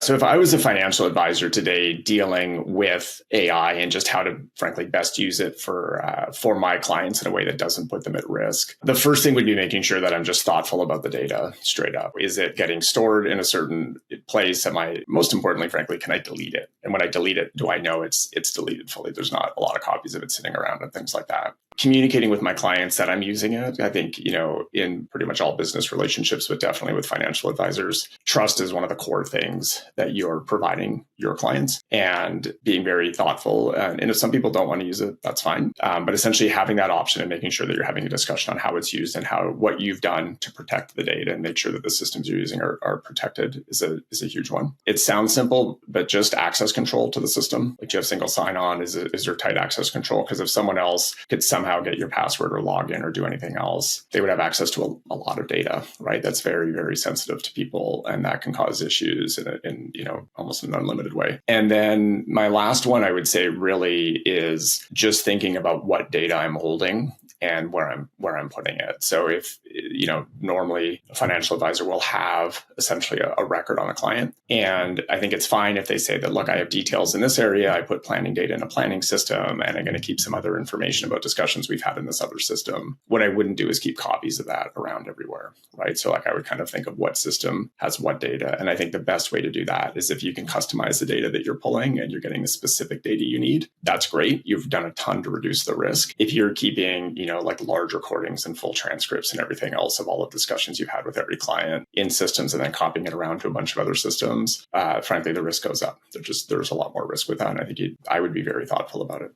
So if I was a financial advisor today dealing with AI and just how to, frankly, best use it for my clients in a way that doesn't put them at risk, the first thing would be making sure that I'm just thoughtful about the data straight up. Is it getting stored in a certain place? Most importantly, frankly, can I delete it? And when I delete it, do I know it's deleted fully? There's not a lot of copies of it sitting around and things like that. Communicating with my clients that I'm using it. I think, in pretty much all business relationships, but definitely with financial advisors, trust is one of the core things that you're providing your clients, and being very thoughtful. And if some people don't want to use it, that's fine. But essentially having that option and making sure that you're having a discussion on how it's used and what you've done to protect the data and make sure that the systems you're using are protected is a huge one. It sounds simple, but just access control to the system. Like, do you have single sign-on? Is there tight access control? Because if someone else could somehow get your password or log in or do anything else, they would have access to a lot of data, right? That's very, very sensitive to people, and that can cause issues in almost an unlimited way. And then my last one, I would say, really is just thinking about what data I'm holding and where I'm putting it. So if, normally a financial advisor will have essentially a record on a client. And I think it's fine if they say that, look, I have details in this area. I put planning data in a planning system, and I'm going to keep some other information about discussions we've had in this other system. What I wouldn't do is keep copies of that around everywhere, right? So I would kind of think of what system has what data. And I think the best way to do that is if you can customize the data that you're pulling and you're getting the specific data you need, that's great. You've done a ton to reduce the risk. If you're keeping, like large recordings and full transcripts and everything else of all of the discussions you've had with every client in systems and then copying it around to a bunch of other systems, frankly, the risk goes up. There's a lot more risk with that. And I think I would be very thoughtful about it.